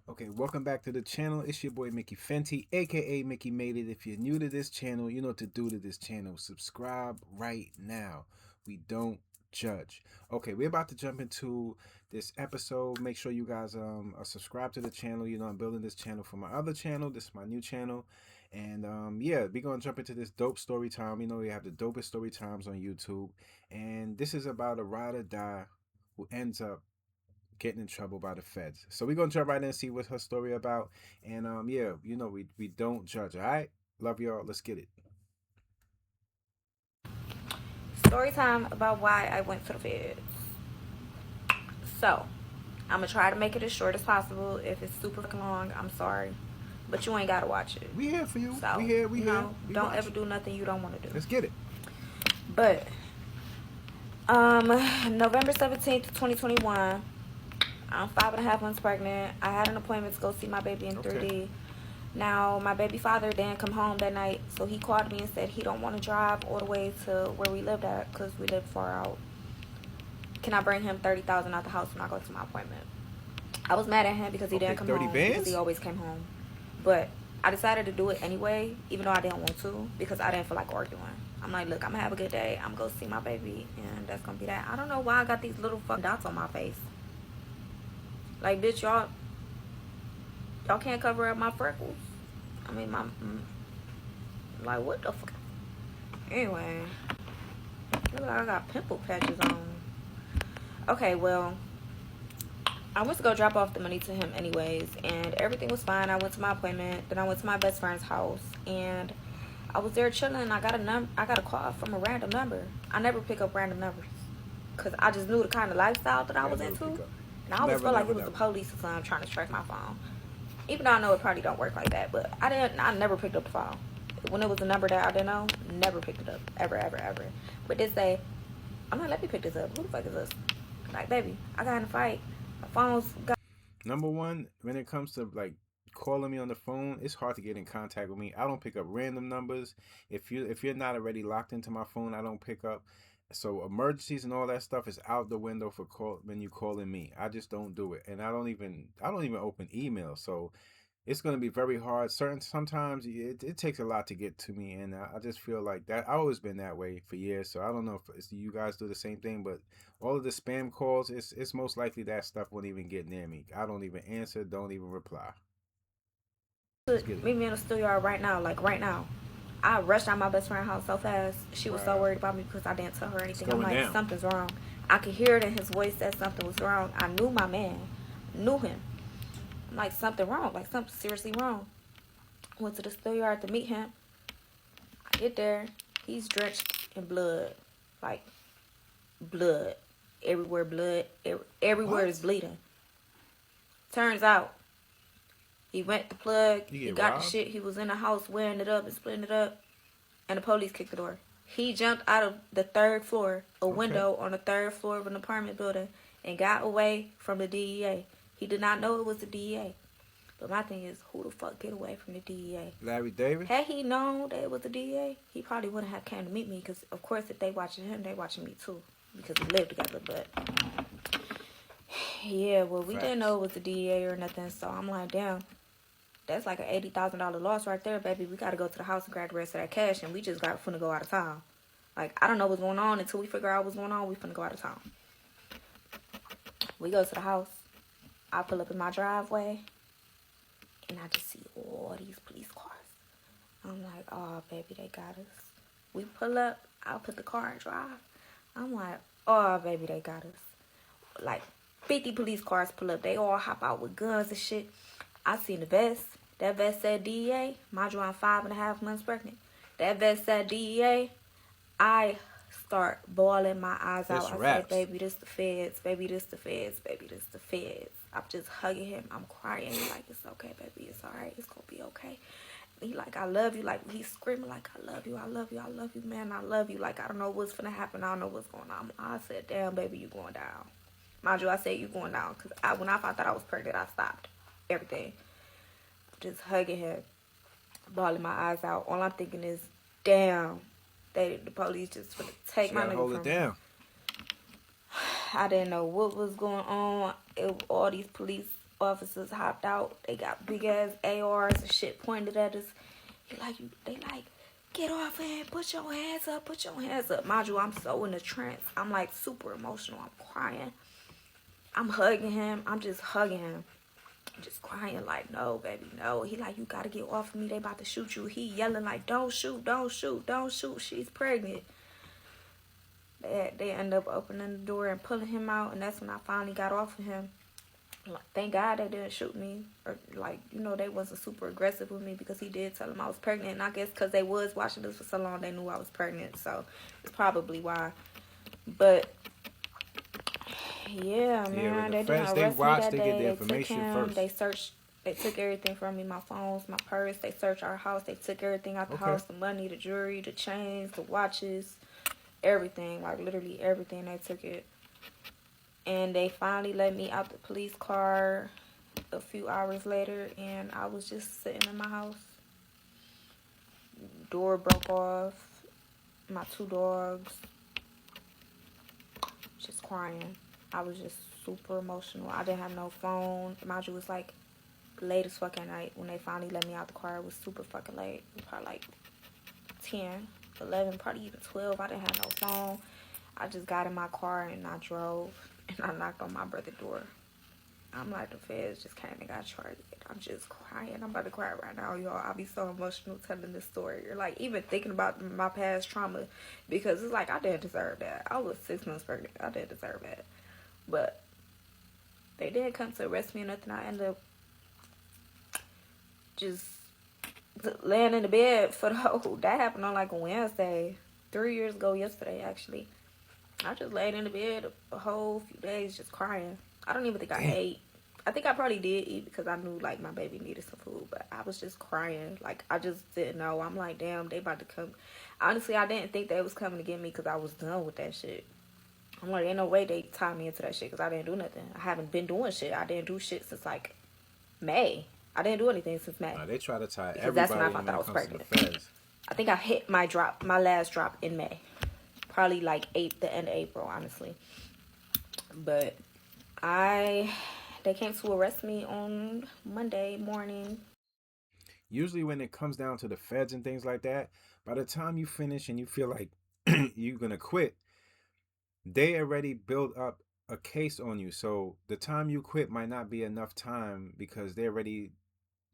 Okay, welcome back to the channel. It's your boy Mickey Fenty, aka Mickey Made It. If you're new to this channel, you know what to do to this channel. Subscribe right now. We don't judge. Okay, we're about to jump into this episode. Make sure you guys are subscribed to the channel. You know, I'm building this channel for my other channel. This is my new channel. And yeah, we're gonna jump into this dope story time. You know, we have the dopest story times on YouTube. And this is about a ride or die who ends up getting in trouble by the feds. So we're gonna jump right in and see what her story about. And yeah, you know, we don't judge, all right? Love y'all. Let's get it. Story time about why I went to the feds. So, I'm gonna try to make it as short as possible. If it's super fucking long, I'm sorry, but you ain't gotta watch it. We here for you. We So, here, we here. We don't ever watch. do nothing you don't want to do. Let's get it. But, November 17th, 2021. I'm 5.5 months pregnant. I had an appointment to go see my baby in 3D. Now, my baby father didn't come home that night, so he called me and said he don't want to drive all the way to where we lived at because we lived far out. Can I bring him 30,000 out the house when I go to my appointment? I was mad at him because he didn't come 30 home bands? because he always came home. But I decided to do it anyway, even though I didn't want to, because I didn't feel like arguing. I'm like, look, I'm gonna have a good day. I'm gonna go see my baby, and that's gonna be that. I don't know why I got these little fucking dots on my face. Like, bitch, y'all can't cover up my freckles. I mean, like, what the fuck? Anyway, look like I got pimple patches on. Okay, well, I went to go drop off the money to him anyways, and everything was fine. I went to my appointment, then I went to my best friend's house, and I was there chilling. I got a call from a random number. I never pick up random numbers, cause I just knew the kind of lifestyle that I was into, and I always felt like it was the police or something trying to track my phone. Even though I know it probably don't work like that, but I never picked up the phone. When it was a number that I didn't know, never picked it up. Ever, ever, ever. But this day, I'm like, let me pick this up. Who the fuck is this? Like, baby, I got in a fight. My phone's got. Number one, when it comes to like calling me on the phone, it's hard to get in contact with me. I don't pick up random numbers. If you're not already locked into my phone, I don't pick up. So emergencies and all that stuff is out the window for call when you calling me. I just don't do it, and I don't even open email. So it's going to be very hard. Sometimes it takes a lot to get to me, and I just feel like that. I've always been that way for years. So I don't know if you guys do the same thing, but all of the spam calls, it's most likely that stuff won't even get near me. I don't even answer, don't even reply. Let's get it. Meet me in the studio right now, like right now. I rushed out my best friend's house so fast. She was so worried about me because I didn't tell her anything. I'm like, down. something's wrong. I could hear it in his voice that something was wrong. I knew my man, knew him. I'm like, something wrong, like something seriously wrong. Went to the studio to meet him. I get there, he's drenched in blood, like blood, everywhere blood, everywhere is bleeding. Turns out he went to plug. He got the shit. He was in the house wearing it up and splitting it up. And the police kicked the door. He jumped out of the third floor, a window on the third floor of an apartment building, and got away from the DEA. He did not know it was the DEA. But my thing is, who the fuck get away from the DEA? Larry David? Had he known that it was the DEA, he probably wouldn't have came to meet me. Because, of course, if they watching him, they watching me too. Because we live together. But, yeah, well, we didn't know it was the DEA or nothing. So I'm like, damn. That's like an $80,000 loss right there, baby. We got to go to the house and grab the rest of that cash, and we just got finna go out of town. Like, I don't know what's going on. Until we figure out what's going on, we finna go out of town. We go to the house. I pull up in my driveway, and I just see all these police cars. I'm like, oh, baby, they got us. We pull up. I'll put the car in drive. I'm like, oh, baby, they got us. Like, 50 police cars pull up. They all hop out with guns and shit. I seen the vest. That vest said DEA. Mind you, I'm 5.5 months pregnant. That vest said DEA. I start bawling my eyes out. I said, baby, this the feds. Baby, this the feds. Baby, this the feds. I'm just hugging him. I'm crying. He's like, it's okay, baby. It's all right. It's going to be okay. He like, I love you. Like, he's screaming like, I love you. I love you. I love you, man. I love you. Like, I don't know what's going to happen. I don't know what's going on. I said, damn, baby, you going down. Mind you, I said you going down. Because when I found out I was pregnant, I stopped everything. Just hugging him, bawling my eyes out. All I'm thinking is, damn, the police just finna take my nigga from me. I didn't know what was going on. All these police officers hopped out. They got big ass ARs and shit pointed at us. They like, get off him, put your hands up, put your hands up. Mind you, I'm so in a trance. I'm like super emotional. I'm crying. I'm hugging him. I'm just hugging him. I'm just crying like, no, baby, no. He like, you gotta get off of me. They about to shoot you. He yelling like, don't shoot, don't shoot, don't shoot. She's pregnant. They end up opening the door and pulling him out, and that's when I finally got off of him. Like, thank God they didn't shoot me, or like, you know, they wasn't super aggressive with me, because he did tell them I was pregnant, and I guess because they was watching this for so long, they knew I was pregnant, so it's probably why. But yeah, man, they didn't arrest me that day. They took him. They took everything from me, my phones, my purse. They searched our house. They took everything out the house, the money, the jewelry, the chains, the watches, everything, like literally everything. They took it. And they finally let me out the police car a few hours later, and I was just sitting in my house. Door broke off. My 2 dogs. Just crying. I was just super emotional. I didn't have no phone. Mind you, it was like late as fucking night when they finally let me out the car. It was super fucking late. It was probably like 10, 11, probably even 12. I didn't have no phone. I just got in my car and I drove. And I knocked on my brother's door. I'm like, the feds just came and got charged. I'm just crying. I'm about to cry right now, y'all. I'll be so emotional telling this story. Or like even thinking about my past trauma, because it's like I didn't deserve that. I was 6 months pregnant. I didn't deserve that. But they didn't come to arrest me or nothing. I ended up just laying in the bed for the whole. That happened on like a Wednesday, 3 years ago yesterday, actually. I just laid in the bed a whole few days just crying. I don't even think I ate. I think I probably did eat because I knew like my baby needed some food, but I was just crying. Like I just didn't know. I'm like, damn, they about to come. Honestly, I didn't think they was coming to get me because I was done with that shit. I'm like, ain't no way they tied me into that shit because I didn't do nothing. I haven't been doing shit. I didn't do shit since like May. I didn't do anything since May. They try to tie because everybody. That's when I thought that I was pregnant. I think I hit my last drop in May. Probably like the end of April, honestly. But they came to arrest me on Monday morning. Usually when it comes down to the feds and things like that, by the time you finish and you feel like you're going to quit, they already built up a case on you. So the time you quit might not be enough time because they already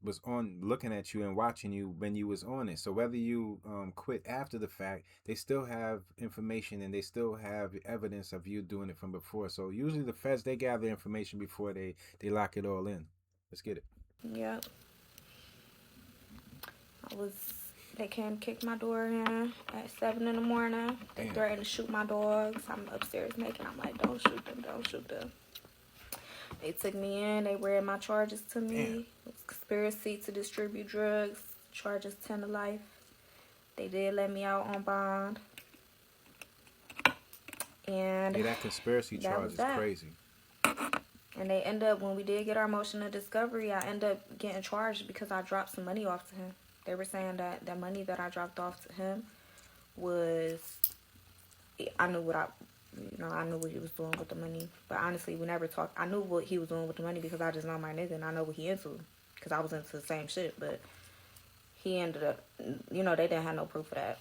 was on looking at you and watching you when you was on it. So whether you quit after the fact, they still have information and they still have evidence of you doing it from before. So usually the feds, they gather information before they lock it all in. Let's get it. Yep. They came kick my door in at 7 in the morning. They threatened to shoot my dogs. I'm upstairs making. I'm like, don't shoot them, don't shoot them. They took me in. They read my charges to me. It was conspiracy to distribute drugs. Charges 10 to life. They did let me out on bond. And that conspiracy charge is crazy. And they end up, when we did get our motion of discovery, I end up getting charged because I dropped some money off to him. They were saying that the money that I dropped off to him was, I knew what he was doing with the money. But honestly, we never talked. I knew what he was doing with the money because I just know my nigga and I know what he into. Because I was into the same shit. But he ended up, they didn't have no proof of that.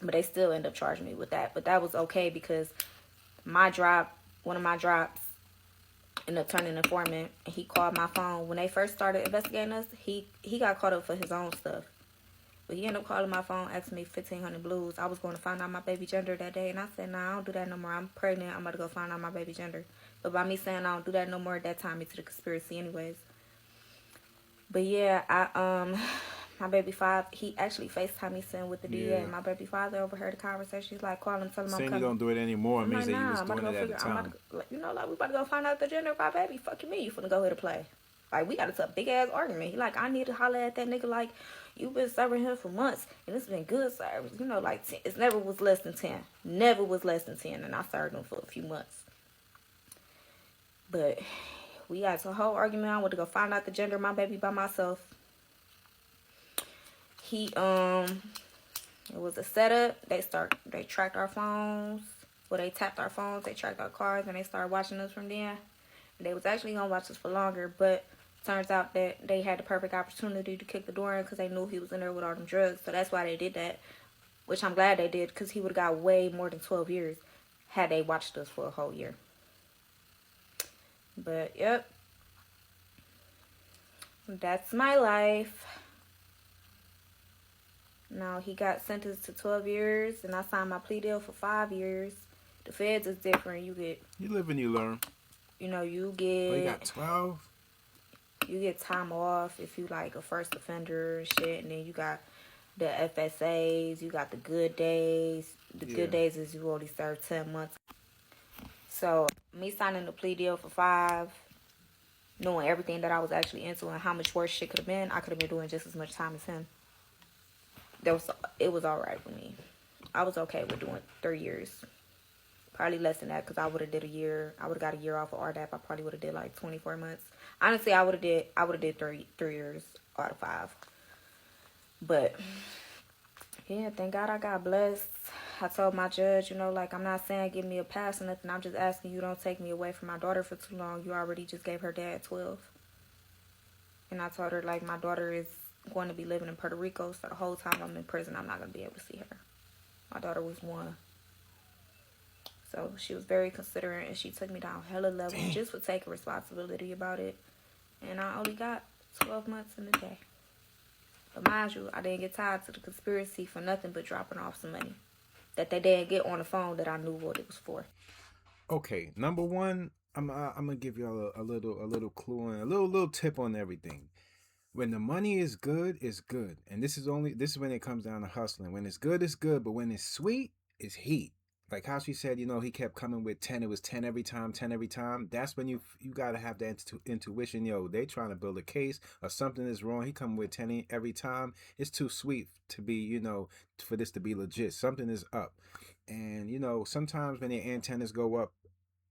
But they still end up charging me with that. But that was okay because one of my drops, ended up turning informant, and he called my phone. When they first started investigating us, he got caught up for his own stuff. But he ended up calling my phone, asking me 1,500 blues. I was going to find out my baby gender that day, and I said, nah, I don't do that no more. I'm pregnant. I'm about to go find out my baby gender. But by me saying I don't do that no more, that tied me to the conspiracy anyways. But yeah, my baby father, he actually FaceTimed me sitting with the DA. My baby father overheard the conversation. He's like, call him, tell him I'm coming. You don't do it anymore. It means that you was doing it at the time. We about to go find out the gender of our baby. Fucking me, you finna go here to play. Like, we got into a big-ass argument. He like, I need to holler at that nigga like, you been serving him for months, and it's been good service. Like, it never was less than 10. Never was less than 10, and I served him for a few months. But we got into a whole argument. I went to go find out the gender of my baby by myself. It was a setup. They tracked our phones. Well, they tapped our phones. They tracked our cars, and they started watching us from there. They was actually gonna watch us for longer, but turns out that they had the perfect opportunity to kick the door in because they knew he was in there with all them drugs. So that's why they did that, which I'm glad they did because he would have got way more than 12 years had they watched us for a whole year. But yep, that's my life. Now he got sentenced to 12 years, and I signed my plea deal for 5 years. The feds is different. You live and you learn. You know, Oh, you got 12? you get time off if you like a first offender and shit, and then you got the FSAs, you got the good days. The good Yeah. days is you only serve 10 months. So me signing the plea deal for 5, knowing everything that I was actually into and how much worse shit could have been, I could have been doing just as much time as him. There was it was all right with me. I was okay with doing 3 years. Probably less than that because I would have did a year. I would have got a year off of RDAP. I probably would have did like 24 months. Honestly, I would have did 3 years out of 5. But yeah, thank God I got blessed. I told my judge, like I'm not saying give me a pass or nothing. I'm just asking you don't take me away from my daughter for too long. You already just gave her dad 12. And I told her like my daughter is going to be living in Puerto Rico, so the whole time I'm in prison, I'm not going to be able to see her. My daughter was 1. So she was very considerate and she took me down hella levels Damn. just for taking responsibility about it. And I only got 12 months in the day. But mind you, I didn't get tied to the conspiracy for nothing but dropping off some money that they didn't get on the phone that I knew what it was for. Okay, number one, I'm gonna give y'all a little clue and a little tip on everything. When the money is good, it's good, and this is when it comes down to hustling. When it's good, it's good, but when it's sweet, it's heat. Like how she said, he kept coming with 10. It was 10 every time, 10 every time. That's when you gotta have that intuition. Yo, they trying to build a case or something is wrong. He coming with 10 every time. It's too sweet to be, for this to be legit. Something is up, and sometimes when the antennas go up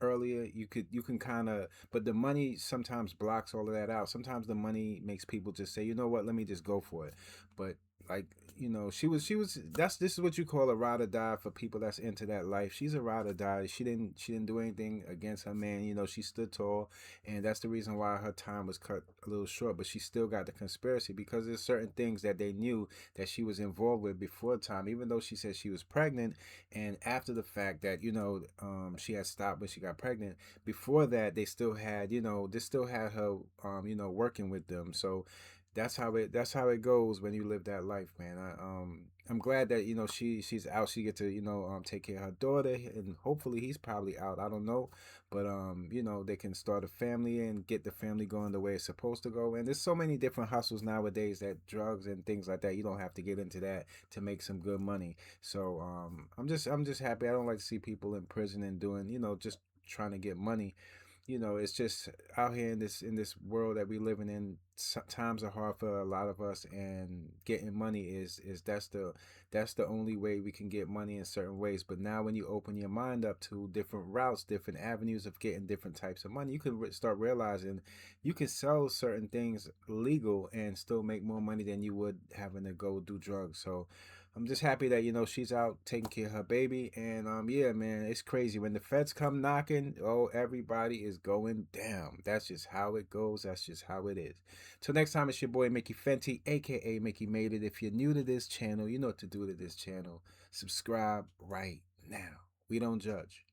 earlier, you can kind of, but the money sometimes blocks all of that out. Sometimes the money makes people just say, you know what, let me just go for it. But like, she was this is what you call a ride or die for people that's into that life. She's a ride or die. She didn't do anything against her man. She stood tall, and that's the reason why her time was cut a little short. But she still got the conspiracy because there's certain things that they knew that she was involved with before time, even though she said she was pregnant. And after the fact that she had stopped when she got pregnant, before that they still had her working with them. So that's how it goes when you live that life, man. I'm glad that she's out. She get to take care of her daughter, and hopefully he's probably out. I don't know, but they can start a family and get the family going the way it's supposed to go. And there's so many different hustles nowadays, that drugs and things like that, you don't have to get into that to make some good money. So I'm just happy. I don't like to see people in prison and doing just trying to get money. It's just out here in this world that we living in. Times are hard for a lot of us, and getting money is that's the only way we can get money in certain ways. But now, when you open your mind up to different routes, different avenues of getting different types of money, you can start realizing you can sell certain things legal and still make more money than you would having to go do drugs. So I'm just happy that she's out taking care of her baby. And yeah, man, it's crazy when the feds come knocking. Oh, everybody is going down. That's just how it goes. That's just how it is. Till next time, it's your boy Mickey Fenty, aka Mickey Made It. If you're new to this channel, you know what to do to this channel. Subscribe right now. We don't judge.